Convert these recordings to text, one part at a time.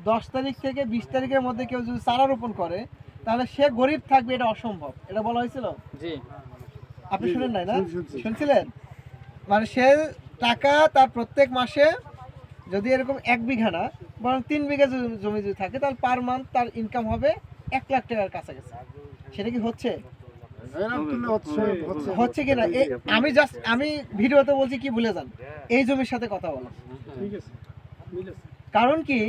10 তারিখ থেকে 20 তারিখের মধ্যে কেউ যদি চারা রোপণ করে তাহলে সে গরিব থাকবে, এটা অসম্ভব। এটা বলা হয়েছিল, জি আপনি শুনেন নাই না? শুনছিলেন? মানে সে টাকা তার প্রত্যেক মাসে যদি এরকম 1 বিঘা না বরং 3 বিঘা জমি যদি থাকে তাহলে পার মান্থ তার ইনকাম হবে 1 লাখ টাকার কাছাকাছি। সেটা কি হচ্ছে? হচ্ছে কিনা আমি ভিডিওতে বলছি কি ভুলে যান, এই জমির সাথে কথা বলো। কারণ কি,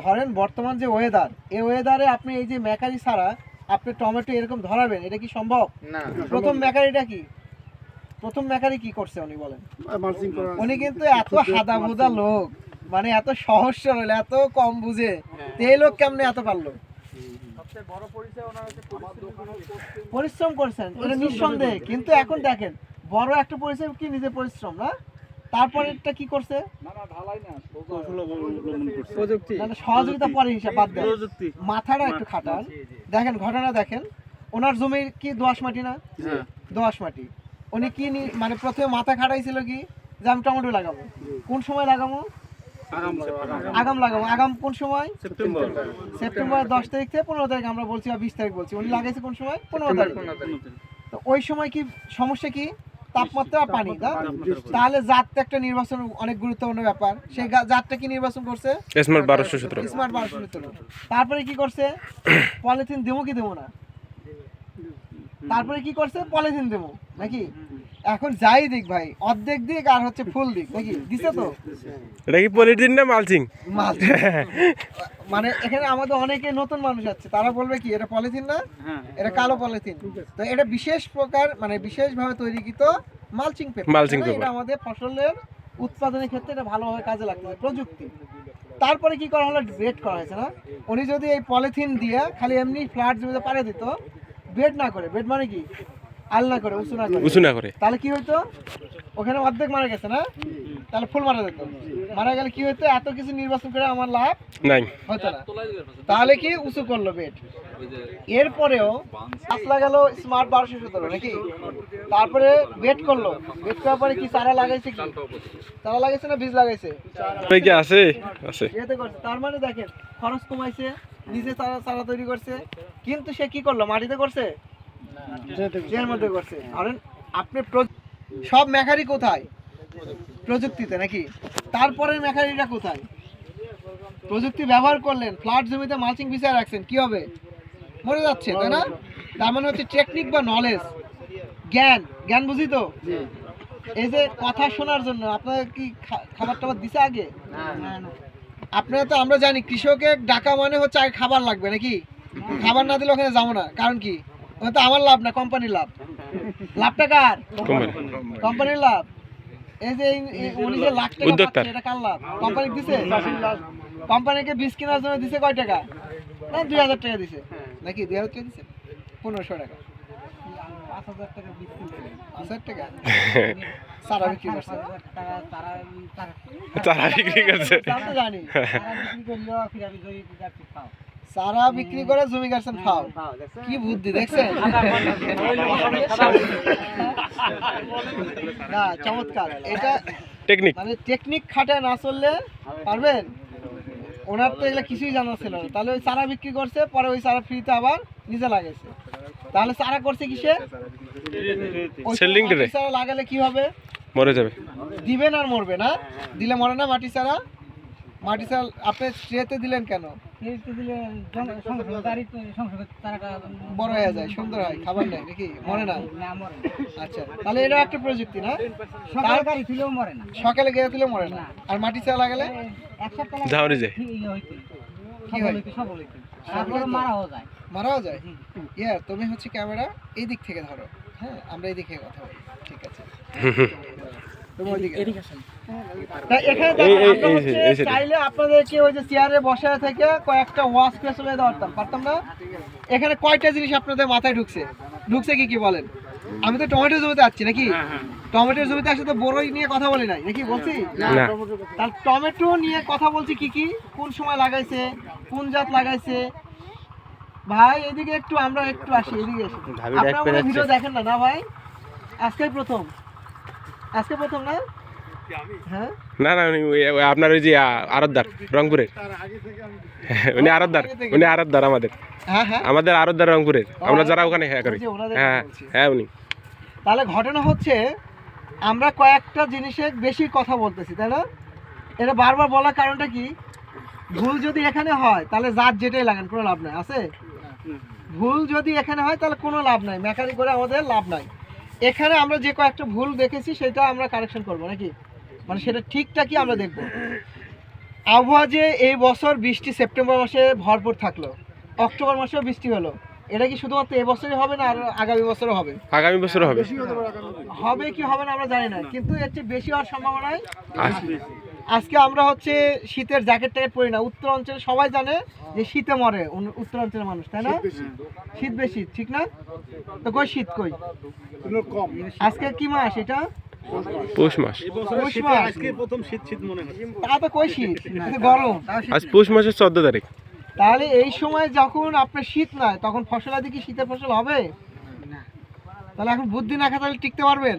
ধরেন বর্তমান যে ওয়েদার, এই ওয়েদারে আপনি এই যে মেকারি ছাড়া আপনি টমেটো এরকম ধরাবেন, এটা কি সম্ভব? না। প্রথম মেকারি কি করছে উনি বলেন? উনি কিন্তু এত হাদা ভুদা লোক, মানে এত সহজ সরল, এত কম বুঝে, এই লোক কেমনে এত পারলো? পরিশ্রম করছেন, এটা নিঃসন্দেহে। কিন্তু এখন দেখেন বড় একটা পরিশ্রম কি, নিজের পরিশ্রম না, তারপরে এটা কি করছে, সহযোগিতা পরে হিসাব বাদ দেন, মাথাটা একটু খাটান। দেখেন ঘটনা দেখেন, ওনার জমির কি দোআঁশ মাটি না? দোআঁশ মাটি। উনি কি মানে প্রথমে মাথা খাটাইছিল কি যে আমি টমেটো লাগাবো, কোন সময় লাগাবো? আগাম লাগাবো। আগাম কোন সময়? সেপ্টেম্বর 10 তারিখ থেকে 15 তারিখ আমরা বলছি, বা 20 তারিখ বলছি। উনি লাগাইছে কোন সময়? 15 তারিখ। তো ওই সময় কি সমস্যা কি? তাপমাত্রা, পানি। তাহলে জাতটা একটা নির্বাচন অনেক গুরুত্বপূর্ণ ব্যাপার। সেই জাতটা কি নির্বাচন করছে? স্মার্ট 1217। তারপরে কি করছে? পলিথিন দেবো কি দেবো না? তারপরে কি করছে? পলিথিন দেবো নাকি? এখন যাই দিক ভাই, অর্ধেক দিক আর হচ্ছে ফুল দিক নাকি দিছে তো? এটা কি পলিথিন না মালচিং? মানে এখানে আমাদের অনেকে নতুন মানুষ আছে, তারা বলবে কি এটা পলিথিন না, এটা কালো পলিথিন। তো এটা বিশেষ প্রকার, মানে বিশেষভাবে তৈরিকৃত মালচিং পেপার। এটা আমাদের ফসলের উৎপাদনের ক্ষেত্রে এটা ভালোভাবে কাজে লাগতেছে, প্রযুক্তি। তারপরে কি করা হলো? বেড করা হয়েছে না? উনি যদি এই পলিথিন দিয়ে খালি এমনি ফ্ল্যাট জমিতে পারে দিত, বেড না করে, বেড মানে কি আলনা করে, উঁচু না করে, তাহলে কি হইতো? ওখানে অর্ধেক মারা গেছে না, তাহলে ফুল মারা যেত। মারা গেলে কি হইতো? এত কিছু নির্বাচন করে আমার লাভ নাই, হতো না। তাহলে কি উঁচু করলো বেড। এরপরেও গাছ লাগালো স্মার্ট 1217 নাকি? তারপরে বেড করলো, বেড করার পরে কি চারা লাগাইছে? কি চারা লাগাইছে না বীজ লাগাইছে? তার মানে দেখেন খরচ কমাইছে, নিজে চারা তৈরি করছে। কিন্তু সে কি করলো? মাটিতে করছে, এর মধ্যে করছে। কারণ আপনি সব মেকারি কোথায়? প্রযুক্তিতে নাকি? তারপরে মেকারিটা কোথায়? প্রযুক্তি ব্যবহার করলেন, ফ্ল্যাট জমিতে মালচিং বিছিয়ে রাখছেন, কি হবে? মরে যাচ্ছে, তাই না? তার মানে হচ্ছে টেকনিক বা নলেজ, জ্ঞান বুঝি তো? এই যে কথা শোনার জন্য আপনার কি খাবার টাবার দিছে আগে? আপনারা তো, আমরা জানি কৃষকের ডাকা মানে হচ্ছে আগে খাবার লাগবে নাকি? খাবার না দিলে ওখানে যাবো না। কারণ কি? ওখানে তো আমার লাভ না, কোম্পানির লাভ। লাভটা কার? কোম্পানির লাভ। এই যে উনি যে লাখ টাকা পাচ্ছে, এটা কার লাভ? কোম্পানি দিছে? কোম্পানিকে বীজ কেনার জন্য দিছে কয় টাকা? না 2000 টাকা দিছে নাকি? 2000 টাকা দিছে, 1500 টাকা, 5000 টাকা বীজ কিনছে, 5000 টাকা সারা বিক্রি করছে। জানি সারা বিক্রি করে জমি গাছেন ফাও। কি বুদ্ধি দেখছেন? না চমৎকার, এটা টেকনিক। মানে টেকনিক খাটায় না চললে পারবেন। ওনার তো এগুলো কিছুই জানা ছিল না। তাহলে ওই চারা বিক্রি করছে, পরে ওই চারা ফ্রিতে আবার নিজে লাগাইছে। তাহলে চারা করছে কিসে? চারা লাগালে কি হবে? মরে যাবে। দিবেন আর মরবে না? দিলে মরে না মাটি চারা? মাটি চারা আপনি ট্রেতে দিলেন কেন? বড় হয়ে যায়, সুন্দর হয়, খাবার নেই নাকি? মরে না? আচ্ছা, তাহলে এটা একটা প্রযুক্তি না? সকালে গিয়ে তুলে মরে না। আর মাটি চারা লাগালে মারাও যায়। ইয়া তুমি হচ্ছে ক্যামেরা এই দিক থেকে ধরো, হ্যাঁ আমরা এই দিকে কথা বলি, ঠিক আছে? চাইলে আপনাদেরকে ওই যে চেয়ারে বসে থেকে কয়েকটা ওয়াশ করে চলে পারতাম না? এখানে কয়টা জিনিস আপনাদের মাথায় ঢুকছে কি কি বলেন? আমি তো টমেটো জমিতে আসছি নাকি? টমেটোর জমিতে আসলে তো বড়ই নিয়ে কথা বলি নাই নাকি? বলছি তাহলে টমেটো নিয়ে কথা বলছি কি কি, কোন সময় লাগাইছে, কোন জাত লাগাইছে। ভাই এদিকে একটু, আমরা একটু আসি, এদিকে এসে আপনারা ভিডিও দেখেন না? না ভাই, আজকে প্রথম না? হ্যাঁ না না ওই আপনার ওই যে আরতদার রংপুরের উনি আরতদার আমাদের হ্যাঁ হ্যাঁ আমাদের আরতদার রংপুরের আমরা যারা ওখানে হ্যাঁ করি ওই যে ওনাদের হ্যাঁ কথা বলছি। হ্যাঁ উনি তাহলে ঘটনা হচ্ছে আমরা কয়েকটা জিনিসে বেশি কথা বলতেছি তাই না? এটা বারবার বলার কারণটা কি, ভুল যদি এখানে হয় তাহলে যার যেটাই লাগান কোনো লাভ নাই আছে। ভুল যদি এখানে হয় তাহলে কোনো লাভ নাই, মেকানিক করে আমাদের লাভ নাই। এখানে আমরা যে কয়েকটা ভুল দেখেছি সেটা আমরা কারেকশন করব নাকি, মানে সেটা ঠিকটা কি আমরা দেখব। আবহাওয়া যে এই বছর বৃষ্টি সেপ্টেম্বর মাসে ভরপুর থাকলো, অক্টোবর মাসেও বৃষ্টি হলো, এটা কি শুধুমাত্র এবছরই হবে না আর আগামী বছরও হবে? আগামী বছর হবে হবে কি হবে না আমরা জানি না, কিন্তু এর চেয়ে বেশি হওয়ার সম্ভাবনাই। আজকে আমরা হচ্ছে শীতের জ্যাকেট ট্যাকেট পরি না, উত্তর অঞ্চলে সবাই জানে যে শীতে মরে উত্তর অঞ্চলের মানুষ, তাই না? শীত বেশি ঠিক না? তো কই শীত কই? আজকে কি মাস এটা? পৌষ মাস। পৌষ মাস। তা তো কই শীত, এটা গরম। আজ পৌষ মাসের 14 তারিখ। তাহলে এই সময় যখন আপনার শীত নাই তখন ফসলাদি কি শীতের ফসল হবে? তাহলে এখন বুদ্ধি না খাতালে টিকতে পারবেন?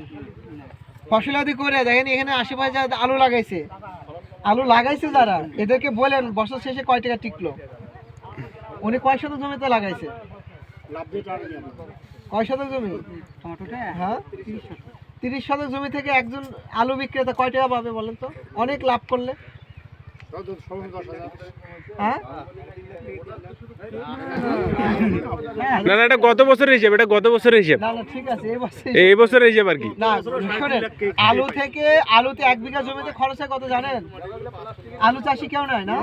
ফসলাদি করে দেখেন এখানে আশেপাশে যারা আলু লাগাইছে যারা, এদেরকে বলেন বছর শেষে কয় টাকা টিকলো। উনি কয় শতক জমিতে লাগাইছে? কয় শতক জমি? হ্যাঁ 30 শতক জমি থেকে একজন আলু বিক্রেতা কয় টাকা পাবে বলেন তো, অনেক লাভ করলে? হ্যাঁ না না এটা গত বছরের হিসেব, এটা গত বছরের হিসেব, না না ঠিক আছে এই বছরের হিসেব আর কি। না শোনেন, আলুতে 1 বিঘা জমিতে খরচ হয় কত জানেন? আলু চাষি কেউ নয় না,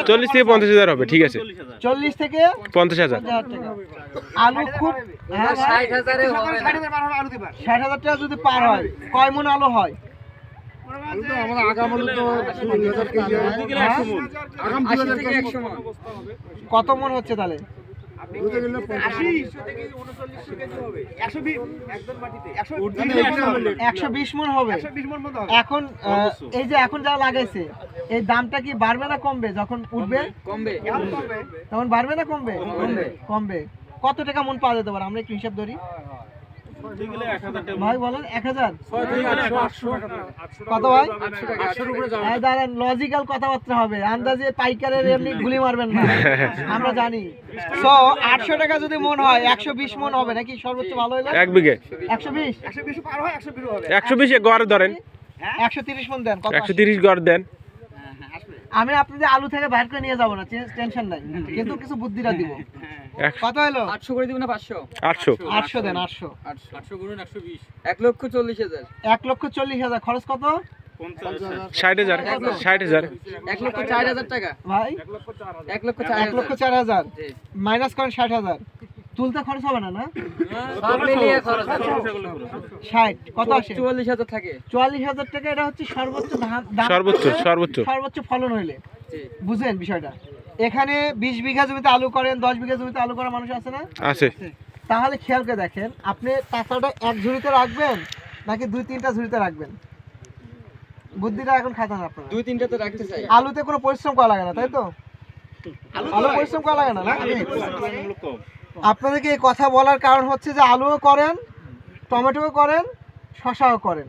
40 থেকে 50 হাজার হবে, ঠিক আছে 40 থেকে 50 হাজার। 50,000 টাকা আলু খুব 60,000 টাকা যদি পার হয় কয় মন আলু হয়? কত মন হচ্ছে তাহলে? 120 মন হবে। এখন এই যে এখন যা লাগাইছে এই দামটা কি বাড়বে না কমবে? যখন উঠবে তখন বাড়বে না কমবে? কমবে। কত টাকা মন পাওয়া যেতে পারে আমরা একটু হিসাব ধরি ভাই, বলেন 1000 কত ভাই? দাঁড়ান, লজিক্যাল কথাবার্তা হবে, আন্দাজে পাইকারের এমনি গুলি মারবেন না, আমরা জানি। তো 800 টাকা যদি মন হয় 120 মন হবে নাকি সর্বোচ্চ ভালো হলে? 1 বিঘে 120 গড় ধরেন, 130 মন দেন। কত? 130 গড় দেন। আমি আপনাদের আলু থেকে বাইর করে নিয়ে যাবো না, টেনশন নাই, কিন্তু কিছু বুদ্ধিটা দিব। কত হলো? 800 করে দিব না 500? 800 দেন। 800 গুণন 120 1,40,000। 1,40,000 খরচ কত? 60,000 60,000 1,04,000 টাকা ভাই 1,04,000 1,04,000 মাইনাস করেন 60,000। তুলতে খরচ হবে না? না সব মিলিয়ে খরচ 60 কত আসে? 44,000 থাকে। 44,000 টাকা এটা হচ্ছে সর্বোচ্চ দাম, সর্বোচ্চ ফলন হইলে। বুঝেন বিষয়টা? এখানে 20 বিঘা জমিতে আলু করেন, 10 বিঘা জমিতে আলু করা মানুষ আছে না? আছে। তাহলে খেয়াল করে দেখেন, আপনি টাকাটা এক ঝুড়িতে রাখবেন নাকি 2-3টা ঝুড়িতে রাখবেন? বুদ্ধিটা এখন খাটান আপনারা। 2-3টাতে রাখতে চাই। আলুতে কোনো পরিশ্রম করা লাগে না, তাই তো? আলু পরিশ্রম করা লাগে না, না? আপনাদেরকে এই কথা বলার কারণ হচ্ছে যে আলুও করেন, টমেটোও করেন, শশাও করেন,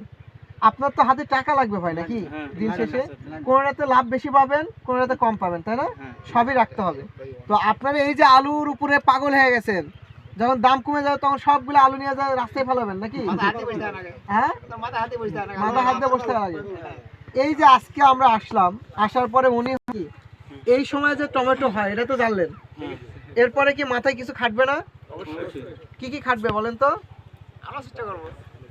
আপনার তো হাতে টাকা লাগবে ভাই নাকি? দিন শেষে কোনোটাতে লাভ বেশি পাবেন, কোনোটাতে কম পাবেন, তাই না? সবই রাখতে হবে। তো আপনারা এই যে আলুর উপরে পাগল হয়ে গেছেন, যখন দাম কমে যাবে তখন সবগুলো আলু নিয়ে যাবে রাস্তায় ফেলাবেন নাকি? হ্যাঁ, মাথা হাত দিয়ে বসতে লাগে। এই যে আজকে আমরা আসলাম, আসার পরে উনি কি এই সময় যে টমেটো হয় এটা তো জানলেন, এরপরে কি মাথায় কিছু খাটবে না? কি কি খাটবে বলেন তো?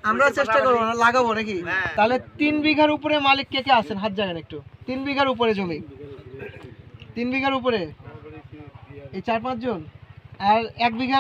আমরা চেষ্টা করবো না, লাগাবো নাকি? তাহলে 3 বিঘার উপরে মালিক কে কে আছেন? হাত জায়গান একটু। 3 বিঘার উপরে জমি, 3 বিঘার উপরে এই 4-5 জন, আর 1 বিঘার